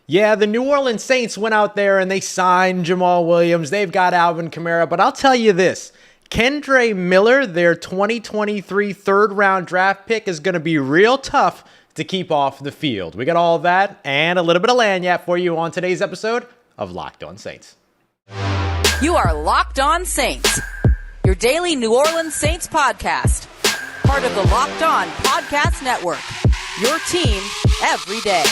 Yeah, the New Orleans Saints went out there and they signed Jamaal Williams. They've got Alvin Kamara. But I'll tell you this, Kendre Miller, their 2023 third-round draft pick, is going to be real tough to keep off the field. We got all of that and a little bit of lagniappe for you on today's episode of Locked On Saints. You are Locked On Saints, your daily New Orleans Saints podcast. Part of the Locked On Podcast Network, your team every day.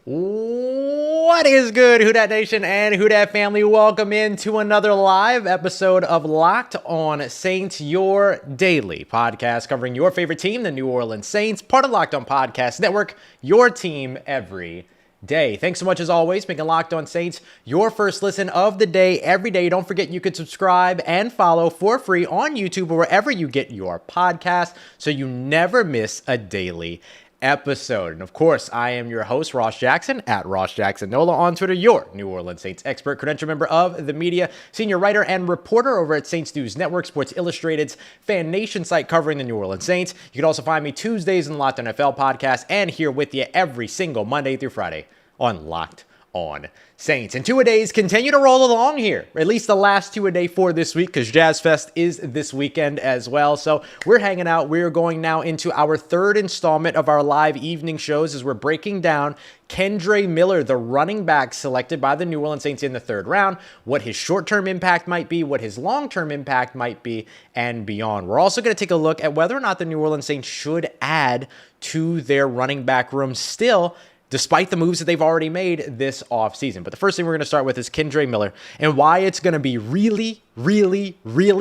What is good, Who Dat Nation and Who Dat family? Welcome into another live episode of Locked On Saints, your daily podcast covering your favorite team, the New Orleans Saints, part of Locked On Podcast Network, your team every day. Thanks so much as always, making Locked On Saints your first listen of the day every day. Don't forget you could subscribe and follow for free on YouTube or wherever you get your podcast so you never miss a daily episode. And of course, I am your host, Ross Jackson, at Ross Jackson Nola on Twitter, your New Orleans Saints expert, credential member of the media, senior writer and reporter over at Saints News Network, Sports Illustrated's Fan Nation site covering the New Orleans Saints. You can also find me Tuesdays in the Locked On NFL podcast and here with you every single Monday through Friday on Locked On Saints. And two-a-days continue to roll along here, at least the last two-a-day for this week, because Jazz Fest is this weekend as well. So we're hanging out. We're going now into our third installment of our live evening shows as we're breaking down Kendre Miller, the running back selected by the New Orleans Saints in the third round, what his short-term impact might be, what his long-term impact might be, and beyond. We're also going to take a look at whether or not the New Orleans Saints should add to their running back room still, despite the moves that they've already made this offseason. But the first thing we're going to start with is Kendre Miller and why it's going to be really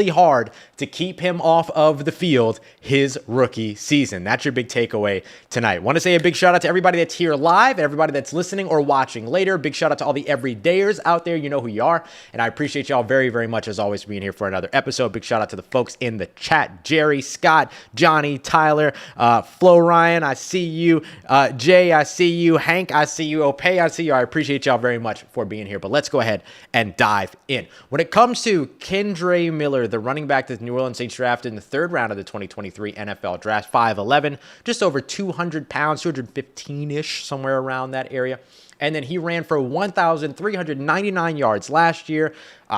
hard to keep him off of the field his rookie season. That's your big takeaway tonight. Want to say a big shout out to everybody that's here live, everybody that's listening or watching later. Big shout out to all the everydayers out there. You know who you are. And I appreciate y'all very much as always for being here for another episode. Big shout out to the folks in the chat. Jerry, Scott, Johnny, Tyler, Flo Ryan, I see you. Jay, I see you. Hank, I see you. Opay, I see you. I appreciate y'all very much for being here. But let's go ahead and dive in. When it comes to Kendre Miller, the running back that the New Orleans Saints drafted in the third round of the 2023 NFL Draft, 5'11", just over 200 pounds, 215-ish, somewhere around that area. And then he ran for 1,399 yards last year,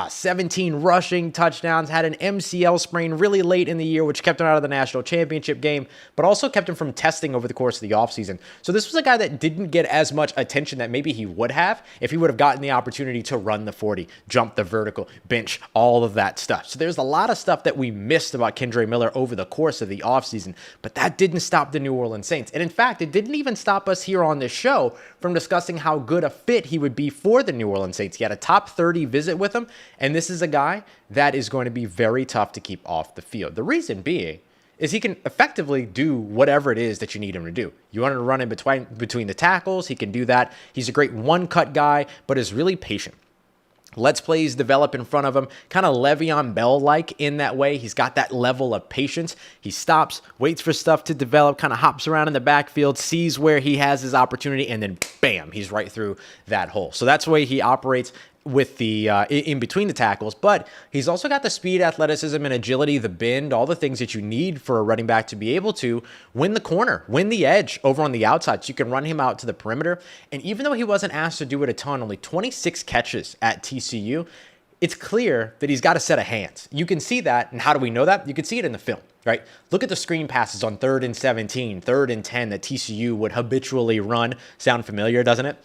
17 rushing touchdowns, had an MCL sprain really late in the year, which kept him out of the national championship game, but also kept him from testing over the course of the offseason. So this was a guy that didn't get as much attention that maybe he would have if he would have gotten the opportunity to run the 40, jump the vertical, bench, all of that stuff. So there's a lot of stuff that we missed about Kendre Miller over the course of the offseason, but that didn't stop the New Orleans Saints. And in fact, it didn't even stop us here on this show from discussing how good a fit he would be for the New Orleans Saints. He had a top 30 visit with him, and this is a guy that is going to be very tough to keep off the field. The reason being is he can effectively do whatever it is that you need him to do. You want him to run in between the tackles, he can do that. He's a great one-cut guy, but is really patient. Lets plays develop in front of him, kind of Le'Veon Bell-like in that way. He's got that level of patience. He stops, waits for stuff to develop, kind of hops around in the backfield, sees where he has his opportunity, and then bam, he's right through that hole. So that's the way he operates with the in between the tackles, but he's also got the speed, athleticism, and agility, the bend, all the things that you need for a running back to be able to win the corner, win the edge over on the outside, so you can run him out to the perimeter. And even though he wasn't asked to do it a ton, only 26 catches at TCU, it's clear that he's got a set of hands. You can see that, and how do we know that? You can see it in the film, right? Look at the screen passes on 3rd and 17, 3rd and 10 that TCU would habitually run. Sound familiar, doesn't it?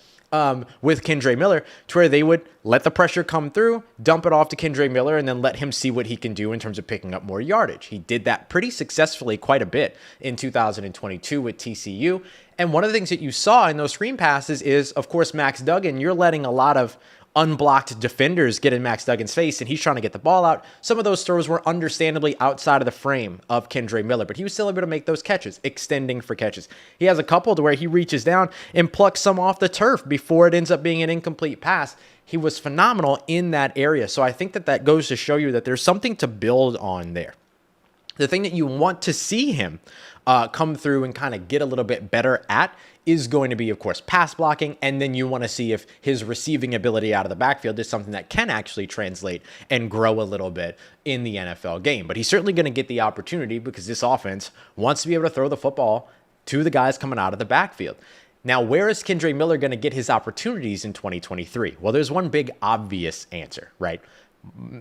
With Kendre Miller, to where they would let the pressure come through, dump it off to Kendre Miller, and then let him see what he can do in terms of picking up more yardage. He did that pretty successfully quite a bit in 2022 with TCU. And one of the things that you saw in those screen passes is, of course, Max Duggan. You're letting a lot of unblocked defenders get in Max Duggan's face, and he's trying to get the ball out. Some of those throws were understandably outside of the frame of Kendre Miller, but he was still able to make those catches, extending for catches. He has a couple to where he reaches down and plucks some off the turf before it ends up being an incomplete pass. He was phenomenal in that area. So I think that that goes to show you that there's something to build on there. The thing that you want to see him come through and kind of get a little bit better at is going to be, of course, pass blocking. And then you want to see if his receiving ability out of the backfield is something that can actually translate and grow a little bit in the NFL game. But he's certainly going to get the opportunity because this offense wants to be able to throw the football to the guys coming out of the backfield. Now, where is Kendre Miller going to get his opportunities in 2023? Well, there's one big obvious answer, right?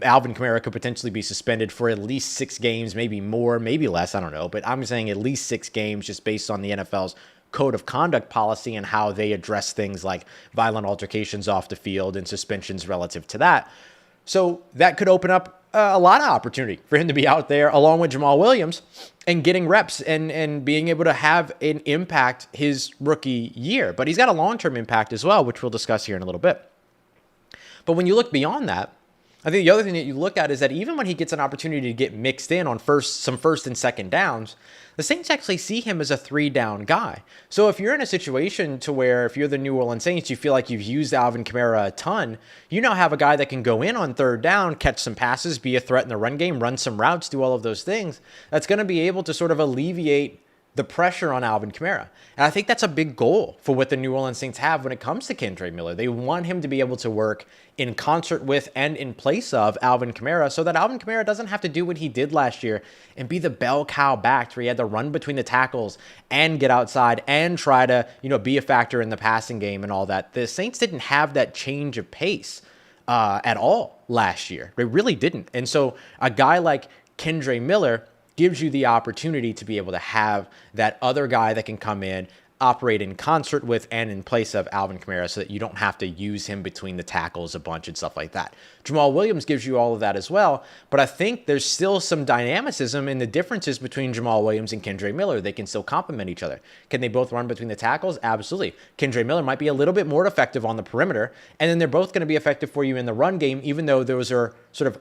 Alvin Kamara could potentially be suspended for at least 6 games, maybe more, maybe less, I don't know. But I'm saying at least 6 games just based on the NFL's code of conduct policy and how they address things like violent altercations off the field and suspensions relative to that. So that could open up a lot of opportunity for him to be out there along with Jamaal Williams and getting reps and being able to have an impact his rookie year. But he's got a long-term impact as well, which we'll discuss here in a little bit. But when you look beyond that, I think the other thing that you look at is that even when he gets an opportunity to get mixed in on some first and second downs, the Saints actually see him as a 3-down guy. So if you're in a situation to where if you're the New Orleans Saints, you feel like you've used Alvin Kamara a ton, you now have a guy that can go in on 3rd down, catch some passes, be a threat in the run game, run some routes, do all of those things. That's going to be able to sort of alleviate the pressure on Alvin Kamara. And I think that's a big goal for what the New Orleans Saints have when it comes to Kendre Miller. They want him to be able to work in concert with and in place of Alvin Kamara so that Alvin Kamara doesn't have to do what he did last year and be the bell cow back where he had to run between the tackles and get outside and try to, be a factor in the passing game and all that. The Saints didn't have that change of pace at all last year. They really didn't. And so a guy like Kendre Miller gives you the opportunity to be able to have that other guy that can come in, operate in concert with and in place of Alvin Kamara so that you don't have to use him between the tackles a bunch and stuff like that. Jamaal Williams gives you all of that as well, but I think there's still some dynamicism in the differences between Jamaal Williams and Kendre Miller. They can still complement each other. Can they both run between the tackles? Absolutely. Kendre Miller might be a little bit more effective on the perimeter, and then they're both going to be effective for you in the run game, even though those are sort of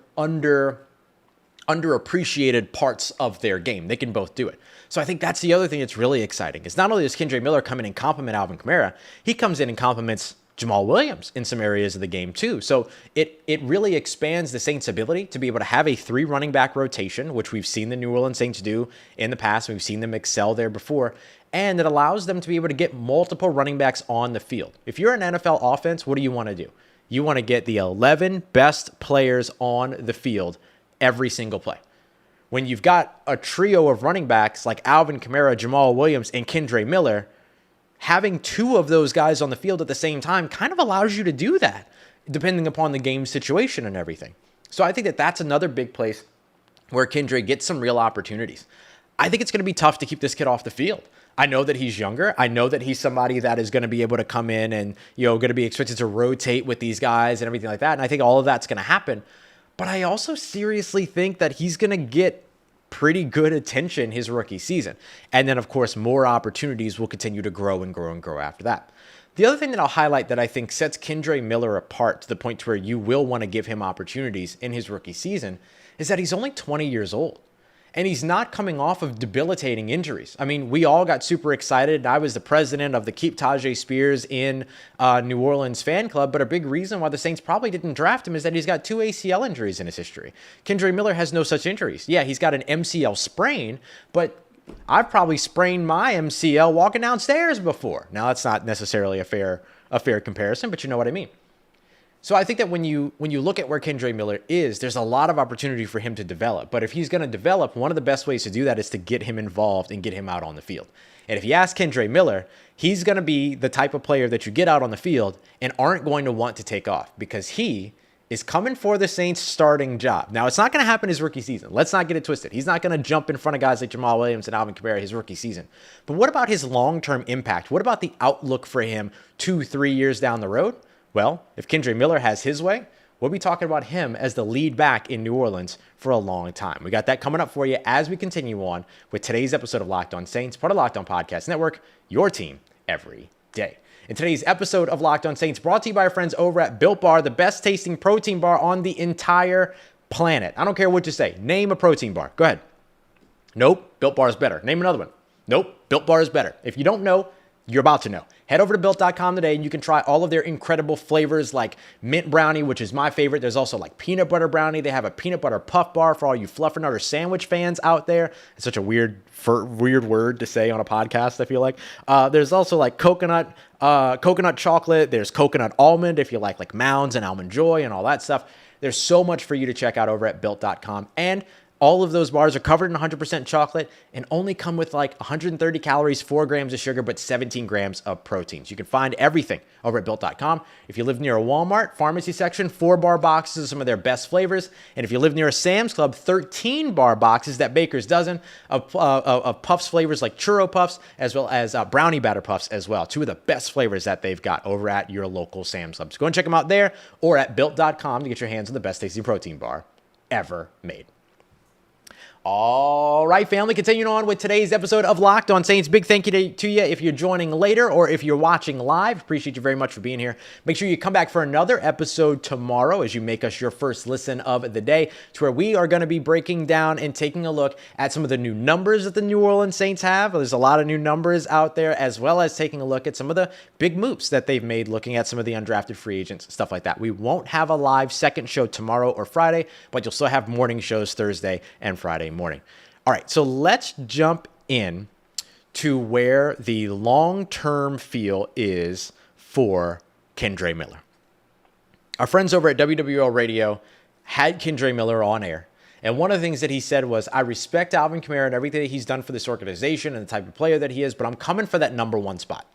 underappreciated parts of their game. They can both do it. So I think that's the other thing that's really exciting is not only does Kendre Miller come in and complement Alvin Kamara, he comes in and complements Jamaal Williams in some areas of the game too. So it really expands the Saints' ability to be able to have a 3 running back rotation, which we've seen the New Orleans Saints do in the past. We've seen them excel there before. And it allows them to be able to get multiple running backs on the field. If you're an NFL offense, what do you want to do? You want to get the 11 best players on the field every single play. When you've got a trio of running backs like Alvin Kamara, Jamaal Williams, and Kendre Miller, having 2 of those guys on the field at the same time kind of allows you to do that, depending upon the game situation and everything. So I think that that's another big place where Kendre gets some real opportunities. I think it's going to be tough to keep this kid off the field. I know that he's younger. I know that he's somebody that is going to be able to come in and, going to be expected to rotate with these guys and everything like that. And I think all of that's going to happen. But I also seriously think that he's going to get pretty good attention his rookie season. And then, of course, more opportunities will continue to grow and grow and grow after that. The other thing that I'll highlight that I think sets Kendre Miller apart to the point where you will want to give him opportunities in his rookie season is that he's only 20 years old. And he's not coming off of debilitating injuries. I mean, we all got super excited. I was the president of the Keep Tajay Spears in New Orleans fan club, but a big reason why the Saints probably didn't draft him is that he's got 2 ACL injuries in his history. Kendre Miller has no such injuries. Yeah, he's got an MCL sprain, but I've probably sprained my MCL walking downstairs before. Now, that's not necessarily a fair comparison, but you know what I mean. So I think that when you look at where Kendre Miller is, there's a lot of opportunity for him to develop. But if he's going to develop, one of the best ways to do that is to get him involved and get him out on the field. And if you ask Kendre Miller, he's going to be the type of player that you get out on the field and aren't going to want to take off because he is coming for the Saints starting job. Now, it's not going to happen his rookie season. Let's not get it twisted. He's not going to jump in front of guys like Jamaal Williams and Alvin Kamara his rookie season. But what about his long-term impact? What about the outlook for him 2-3 years down the road? Well, if Kendre Miller has his way, we'll be talking about him as the lead back in New Orleans for a long time. We got that coming up for you as we continue on with today's episode of Locked On Saints, part of Locked On Podcast Network, your team every day. In today's episode of Locked On Saints, brought to you by our friends over at Built Bar, the best tasting protein bar on the entire planet. I don't care what you say. Name a protein bar. Go ahead. Nope, Built Bar is better. Name another one. Nope, Built Bar is better. If you don't know, You're about to know. Head over to Built.com today and you can try all of their incredible flavors like mint brownie, which is my favorite. There's also like peanut butter brownie. They have a peanut butter puff bar for all you Fluffernutter sandwich fans out there. It's such a weird word to say on a podcast, I feel like. There's also like coconut chocolate. There's coconut almond if you like Mounds and Almond Joy and all that stuff. There's so much for you to check out over at Built.com. And all of those bars are covered in 100% chocolate and only come with like 130 calories, 4 grams of sugar, but 17 grams of proteins. You can find everything over at Built.com. If you live near a Walmart pharmacy section, 4-bar boxes of some of their best flavors. And if you live near a Sam's Club, 13-bar boxes, that baker's dozen, of Puffs flavors like Churro Puffs, as well as Brownie Batter Puffs as well. 2 of the best flavors that they've got over at your local Sam's Club. So go and check them out there or at Built.com to get your hands on the best tasting protein bar ever made. All right, family, continuing on with today's episode of Locked On Saints. Big thank you to you if you're joining later or if you're watching live. Appreciate you very much for being here. Make sure you come back for another episode tomorrow as you make us your first listen of the day, to where we are going to be breaking down and taking a look at some of the new numbers that the New Orleans Saints have. There's a lot of new numbers out there, as well as taking a look at some of the big moves that they've made, looking at some of the undrafted free agents, stuff like that. We won't have a live second show tomorrow or Friday, but you'll still have morning shows Thursday and Friday morning. All right, so let's jump in to where the long-term feel is for Kendre Miller. Our friends over at WWL Radio had Kendre Miller on air, and one of the things that he said was, I respect Alvin Kamara and everything that he's done for this organization and the type of player that he is, but I'm coming for that number 1 spot.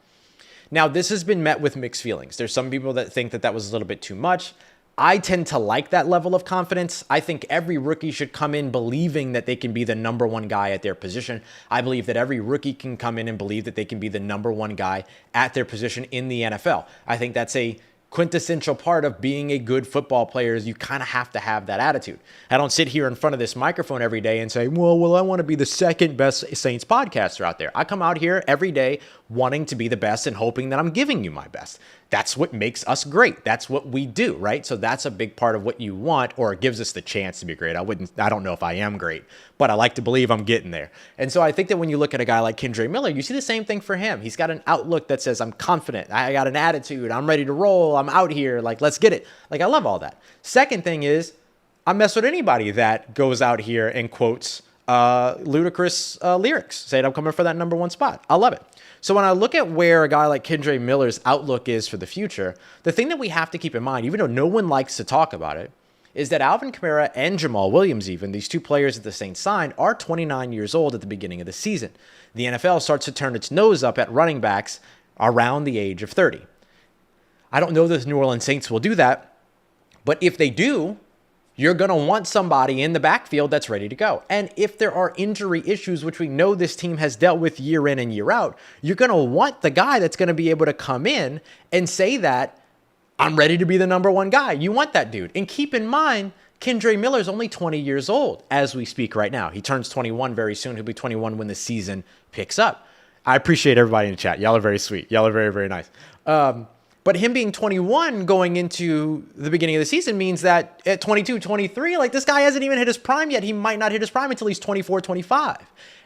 Now, this has been met with mixed feelings. There's some people that think that that was a little bit too much. I tend to like that level of confidence. I think every rookie should come in believing that they can be the number 1 guy at their position. I believe that every rookie can come in and believe that they can be the number 1 guy at their position in the NFL. I think that's a quintessential part of being a good football player, is you kind of have to have that attitude. I don't sit here in front of this microphone every day and say, well, I want to be the second best Saints podcaster out there. I come out here every day wanting to be the best and hoping that I'm giving you my best. That's what makes us great. That's what we do, right? So that's a big part of what you want, or it gives us the chance to be great. I don't know if I am great, but I like to believe I'm getting there. And so I think that when you look at a guy like Kendre Miller, you see the same thing for him. He's got an outlook that says, I'm confident. I got an attitude. I'm ready to roll. I'm out here. Like, let's get it. Like, I love all that. Second thing is, I mess with anybody that goes out here and quotes ludicrous lyrics, saying I'm coming for that number 1 spot. I love it. So when I look at where a guy like Kendre Miller's outlook is for the future, the thing that we have to keep in mind, even though no one likes to talk about it, is that Alvin Kamara and Jamaal Williams, even these 2 players that the Saints signed, are 29 years old at the beginning of the season. The NFL starts to turn its nose up at running backs around the age of 30. I don't know that the New Orleans Saints will do that, but if they do, you're going to want somebody in the backfield that's ready to go. And if there are injury issues, which we know this team has dealt with year in and year out, you're going to want the guy that's going to be able to come in and say that, I'm ready to be the number 1 guy. You want that dude. And keep in mind, Kendre Miller's only 20 years old as we speak right now. He turns 21 very soon. He'll be 21 when the season picks up. I appreciate everybody in the chat. Y'all are very sweet. Y'all are very, very nice. But him being 21 going into the beginning of the season means that at 22, 23, like, this guy hasn't even hit his prime yet. He might not hit his prime until he's 24, 25.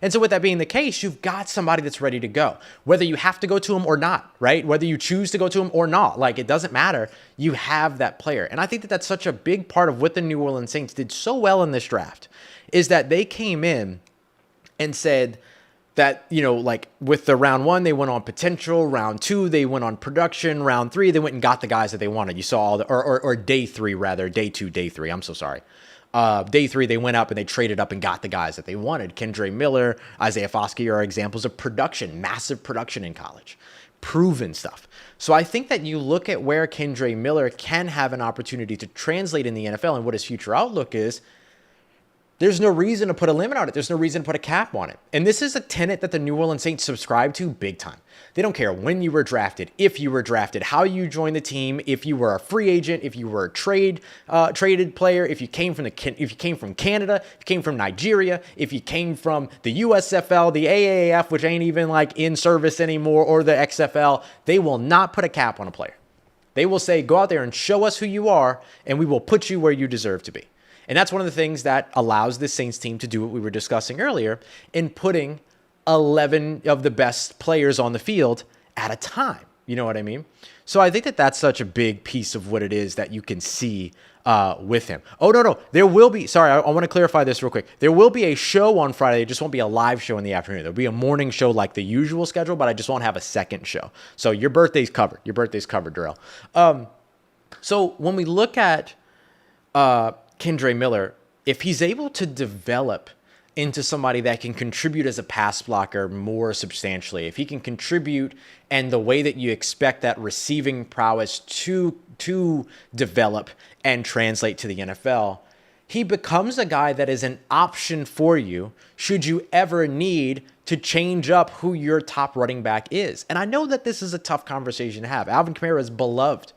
And so with that being the case, you've got somebody that's ready to go, whether you have to go to him or not, right? Whether you choose to go to him or not, like, it doesn't matter. You have that player. And I think that that's such a big part of what the New Orleans Saints did so well in this draft, is that they came in and said that, you know, like with the round 1, they went on potential. Round 2, they went on production. Round 3, they went and got the guys that they wanted. You saw all the, or day 3 rather, day 2, day 3. I'm so sorry. Day 3, they went up and they traded up and got the guys that they wanted. Kendre Miller, Isaiah Foskey are examples of production, massive production in college, proven stuff. So I think that you look at where Kendre Miller can have an opportunity to translate in the NFL and what his future outlook is. There's no reason to put a limit on it. There's no reason to put a cap on it. And this is a tenet that the New Orleans Saints subscribe to big time. They don't care when you were drafted, if you were drafted, how you joined the team, if you were a free agent, if you were a traded player, if you came from Canada, if you came from Nigeria, if you came from the USFL, the AAF, which ain't even like in service anymore, or the XFL. They will not put a cap on a player. They will say, go out there and show us who you are, and we will put you where you deserve to be. And that's one of the things that allows the Saints team to do what we were discussing earlier in putting 11 of the best players on the field at a time. You know what I mean? So I think that that's such a big piece of what it is that you can see with him. Oh, no. There will be, sorry, I want to clarify this real quick. There will be a show on Friday. It just won't be a live show in the afternoon. There'll be a morning show like the usual schedule, but I just won't have a second show. So your birthday's covered. Your birthday's covered, Darrell. So when we look at Kendre Miller, if he's able to develop into somebody that can contribute as a pass blocker more substantially, if he can contribute and the way that you expect that receiving prowess to develop and translate to the NFL, he becomes a guy that is an option for you should you ever need to change up who your top running back is. And I know that this is a tough conversation to have. Alvin Kamara is beloved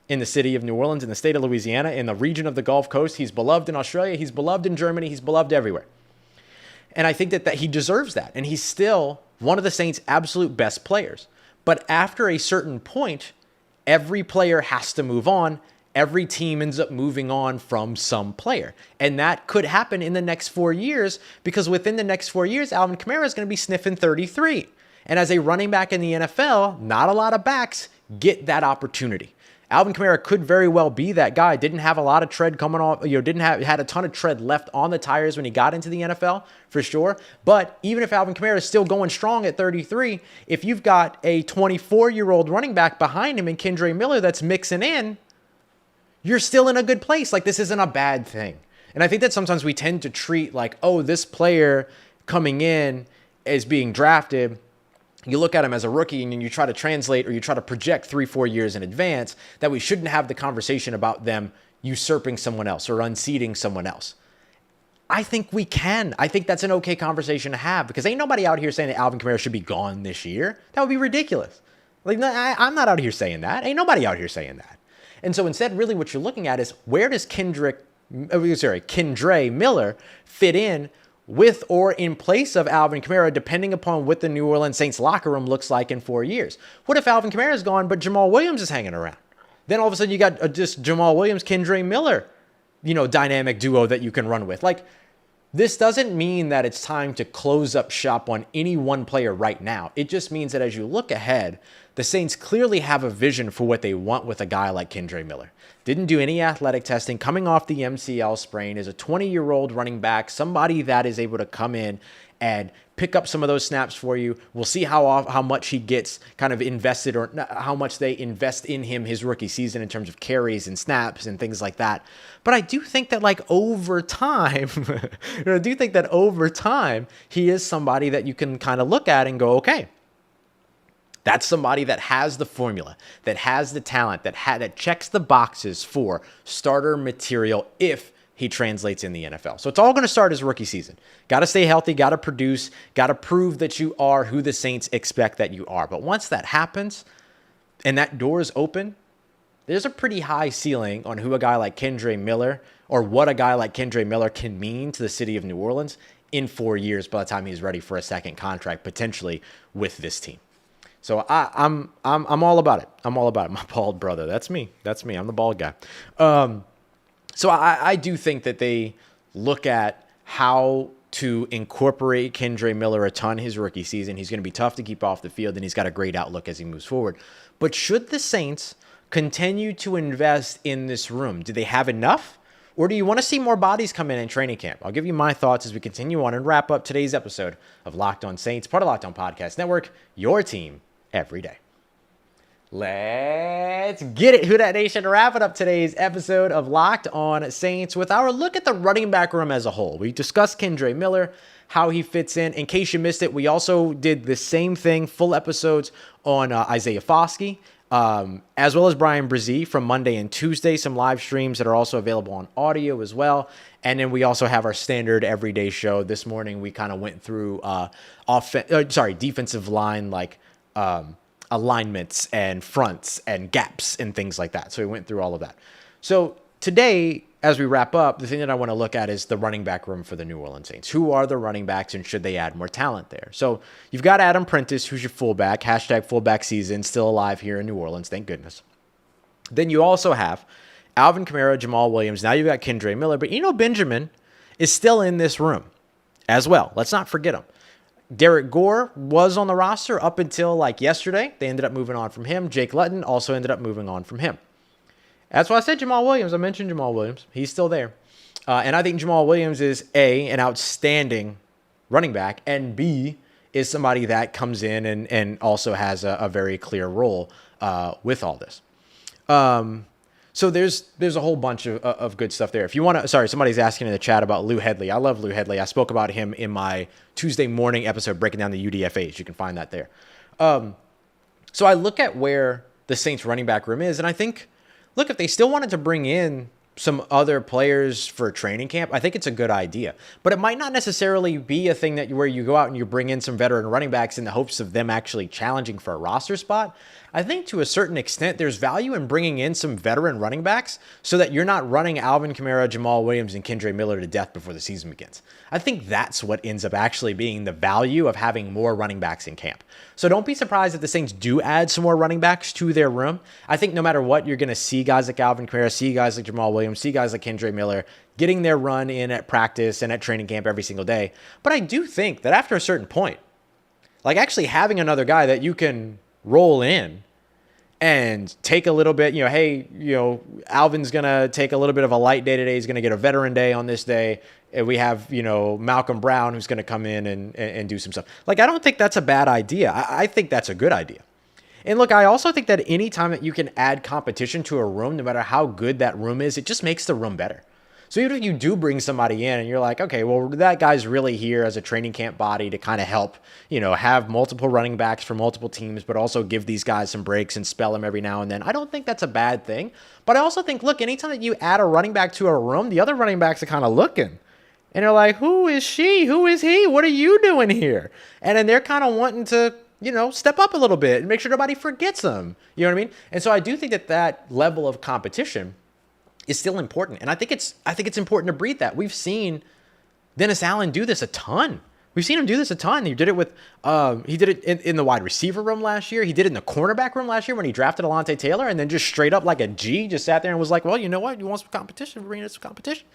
in the city of New Orleans, in the state of Louisiana, in the region of the Gulf Coast. He's beloved in Australia. He's beloved in Germany. He's beloved everywhere. And I think that he deserves that. And he's still one of the Saints' absolute best players. But after a certain point, every player has to move on. Every team ends up moving on from some player. And that could happen in the next 4 years, because within the next 4 years, Alvin Kamara is going to be sniffing 33. And as a running back in the NFL, not a lot of backs get that opportunity. Alvin Kamara could very well be that guy. Didn't have a lot of tread coming off, had a ton of tread left on the tires when he got into the NFL, for sure. But even if Alvin Kamara is still going strong at 33, if you've got a 24-year-old running back behind him in Kendre Miller that's mixing in, you're still in a good place. Like, this isn't a bad thing. And I think that sometimes we tend to treat like, oh, this player coming in is being drafted. You look at him as a rookie and you try to translate or you try to project 3-4 years in advance, that we shouldn't have the conversation about them usurping someone else or unseating someone else. I think we can. I think that's an okay conversation to have, because ain't nobody out here saying that Alvin Kamara should be gone this year. That would be ridiculous. Like, I'm not out here saying that. Ain't nobody out here saying that. And so instead, really what you're looking at is, where does Kendre Miller fit in with or in place of Alvin Kamara, depending upon what the New Orleans Saints locker room looks like in 4 years? What if Alvin Kamara is gone, but Jamaal Williams is hanging around? Then all of a sudden you got just Jamaal Williams, Kendre Miller, dynamic duo that you can run with. Like, this doesn't mean that it's time to close up shop on any one player right now. It just means that as you look ahead, the Saints clearly have a vision for what they want with a guy like Kendre Miller. Didn't do any athletic testing, coming off the MCL sprain, is a 20-year-old running back, somebody that is able to come in and pick up some of those snaps for you. We'll see how much he gets kind of invested, or how much they invest in him his rookie season in terms of carries and snaps and things like that. But I do think that over time, he is somebody that you can kind of look at and go, okay, that's somebody that has the formula, that has the talent, that checks the boxes for starter material if he translates in the NFL. So it's all going to start his rookie season. Got to stay healthy, got to produce, got to prove that you are who the Saints expect that you are. But once that happens and that door is open, there's a pretty high ceiling on who a guy like Kendre Miller, or what a guy like Kendre Miller can mean to the city of New Orleans in 4 years by the time he's ready for a second contract, potentially with this team. So I'm all about it. I'm all about it. My bald brother. That's me. I'm the bald guy. So I do think that they look at how to incorporate Kendre Miller a ton his rookie season. He's going to be tough to keep off the field, and he's got a great outlook as he moves forward. But should the Saints continue to invest in this room? Do they have enough? Or do you want to see more bodies come in training camp? I'll give you my thoughts as we continue on and wrap up today's episode of Locked On Saints, part of Locked On Podcast Network, your team every day. Let's get it, Who Dat Nation. Wrapping up today's episode of Locked On Saints with our look at the running back room as a whole. We discussed Kendre Miller, how he fits in. In case you missed it, we also did the same thing, full episodes on Isaiah Foskey, as well as Brian Brzee from Monday and Tuesday, some live streams that are also available on audio as well. And then we also have our standard everyday show. This morning, we kind of went through defensive line, alignments and fronts and gaps and things like that. So we went through all of that. So today, as we wrap up, the thing that I want to look at is the running back room for the New Orleans Saints. Who are the running backs, and should they add more talent there? So you've got Adam Prentice, who's your fullback, #fullback season, still alive here in New Orleans, thank goodness. Then you also have Alvin Kamara, Jamaal Williams. Now you've got Kendre Miller, but Eno Benjamin is still in this room as well. Let's not forget him. Derek Gore was on the roster up until like yesterday. They ended up moving on from him. Jake Luton also ended up moving on from him. That's why I said Jamaal Williams. I mentioned Jamaal Williams. He's still there. And I think Jamaal Williams is A, an outstanding running back, and B, is somebody that comes in and also has a very clear role with all this. So there's a whole bunch of good stuff there. If you want to, sorry, somebody's asking in the chat about Lou Hedley. I love Lou Hedley. I spoke about him in my Tuesday morning episode breaking down the UDFAs. You can find that there. So I look at where the Saints running back room is, and I think, look, if they still wanted to bring in some other players for training camp, I think it's a good idea. But it might not necessarily be a thing that where you go out and you bring in some veteran running backs in the hopes of them actually challenging for a roster spot. I think to a certain extent, there's value in bringing in some veteran running backs so that you're not running Alvin Kamara, Jamaal Williams, and Kendre Miller to death before the season begins. I think that's what ends up actually being the value of having more running backs in camp. So don't be surprised if the Saints do add some more running backs to their room. I think no matter what, you're going to see guys like Alvin Kamara, see guys like Jamaal Williams, see guys like Kendre Miller getting their run in at practice and at training camp every single day. But I do think that after a certain point, like actually having another guy that you can roll in and take a little bit, hey, Alvin's going to take a little bit of a light day today. He's going to get a veteran day on this day. And we have, Malcolm Brown who's going to come in and do some stuff. Like, I don't think that's a bad idea. I think that's a good idea. And look, I also think that anytime that you can add competition to a room, no matter how good that room is, it just makes the room better. So even if you do bring somebody in and you're like, okay, well, that guy's really here as a training camp body to kind of help, have multiple running backs for multiple teams, but also give these guys some breaks and spell them every now and then. I don't think that's a bad thing. But I also think, look, anytime that you add a running back to a room, the other running backs are kind of looking. And they're like, who is she? Who is he? What are you doing here? And then they're kind of wanting to, step up a little bit and make sure nobody forgets them. You know what I mean? And so I do think that level of competition is still important. And I think it's important to breed that. We've seen Dennis Allen do this a ton. We've seen him do this a ton. He did it with, he did it in the wide receiver room last year. He did it in the cornerback room last year when he drafted Alontae Taylor and then just straight up like a G just sat there and was like, well, you know what? You want some competition? Bring in some competition.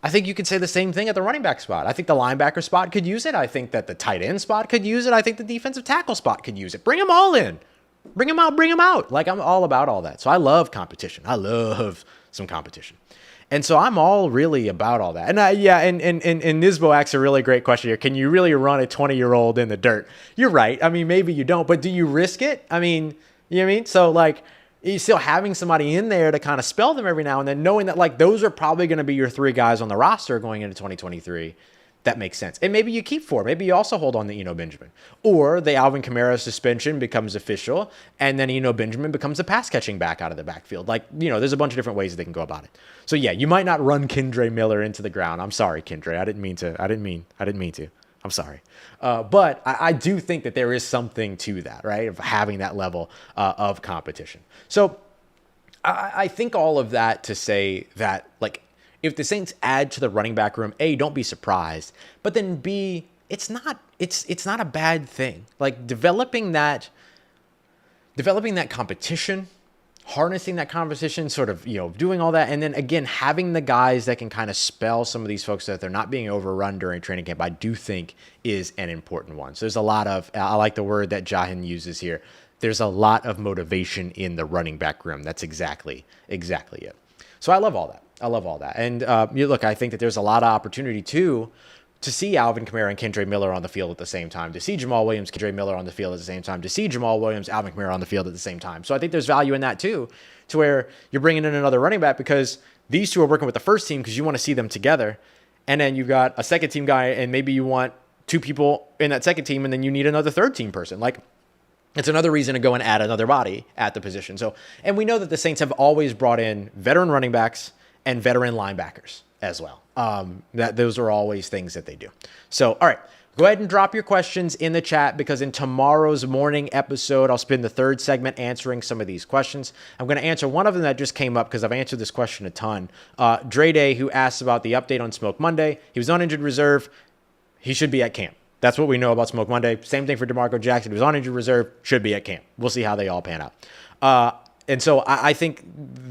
I think you could say the same thing at the running back spot. I think the linebacker spot could use it. I think that the tight end spot could use it. I think the defensive tackle spot could use it. Bring them all in. Bring them out, bring them out. Like, I'm all about all that. So I love competition. I love some competition. And so I'm all really about all that. And and Nisbo asks a really great question here. Can you really run a 20-year-old in the dirt? You're right. I mean, maybe you don't, but do you risk it? I mean, you know what I mean? So, like, you're still having somebody in there to kind of spell them every now and then, knowing that, like, those are probably going to be your three guys on the roster going into 2023. That makes sense. And maybe you keep four. Maybe you also hold on to Eno Benjamin. Or the Alvin Kamara suspension becomes official, and then Eno Benjamin becomes a pass-catching back out of the backfield. Like, there's a bunch of different ways that they can go about it. So, yeah, you might not run Kendre Miller into the ground. I'm sorry, Kendre. I didn't mean to. I'm sorry. But I do think that there is something to that, right, of having that level of competition. So I think all of that to say that, like, if the Saints add to the running back room, A, don't be surprised. But then B, it's not a bad thing. Like, developing that competition, harnessing that competition, sort of, doing all that. And then again, having the guys that can kind of spell some of these folks so that they're not being overrun during training camp, I do think is an important one. So there's a lot of, I like the word that Jahin uses here. There's a lot of motivation in the running back room. That's exactly it. So I love all that. And look, I think that there's a lot of opportunity to see Alvin Kamara and Kendre Miller on the field at the same time, to see Jamaal Williams, Kendre Miller on the field at the same time, to see Jamaal Williams, Alvin Kamara on the field at the same time. So I think there's value in that too, to where you're bringing in another running back because these two are working with the first team because you want to see them together. And then you've got a second team guy and maybe you want two people in that second team and then you need another third team person. Like, it's another reason to go and add another body at the position. So, and we know that the Saints have always brought in veteran running backs and veteran linebackers as well. That those are always things that they do. So, all right, go ahead and drop your questions in the chat because in tomorrow's morning episode, I'll spend the third segment answering some of these questions. I'm going to answer one of them that just came up because I've answered this question a ton. Dre Day, who asked about the update on Smoke Monday. He was on injured reserve. He should be at camp. That's what we know about Smoke Monday. Same thing for DeMarco Jackson. He was on injured reserve, should be at camp. We'll see how they all pan out. And so I think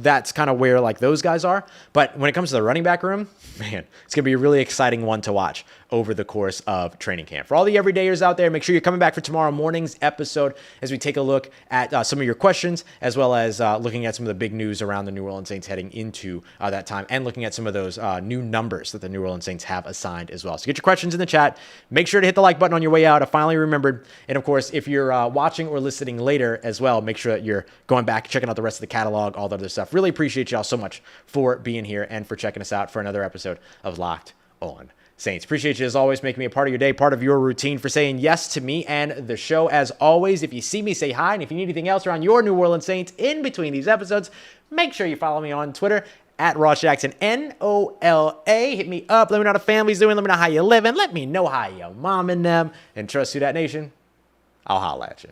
that's kind of where like those guys are. But when it comes to the running back room, man, it's going to be a really exciting one to watch over the course of training camp. For all the everydayers out there, make sure you're coming back for tomorrow morning's episode as we take a look at some of your questions, as well as looking at some of the big news around the New Orleans Saints heading into that time, and looking at some of those new numbers that the New Orleans Saints have assigned as well. So get your questions in the chat. Make sure to hit the like button on your way out. I finally remembered. And of course, if you're watching or listening later as well, make sure that you're going back, checking out the rest of the catalog, all the other stuff. Really appreciate y'all so much for being here and for checking us out for another episode of Locked On Saints. Appreciate you as always, making me a part of your day, part of your routine, for saying yes to me and the show. As always, if you see me, say hi. And if you need anything else around your New Orleans Saints in between these episodes, make sure you follow me on Twitter at Ross Jackson, NOLA. Hit me up. Let me know how the family's doing. Let me know how you're living. Let me know how your mom and them. And trust Who Dat Nation. I'll holla at you.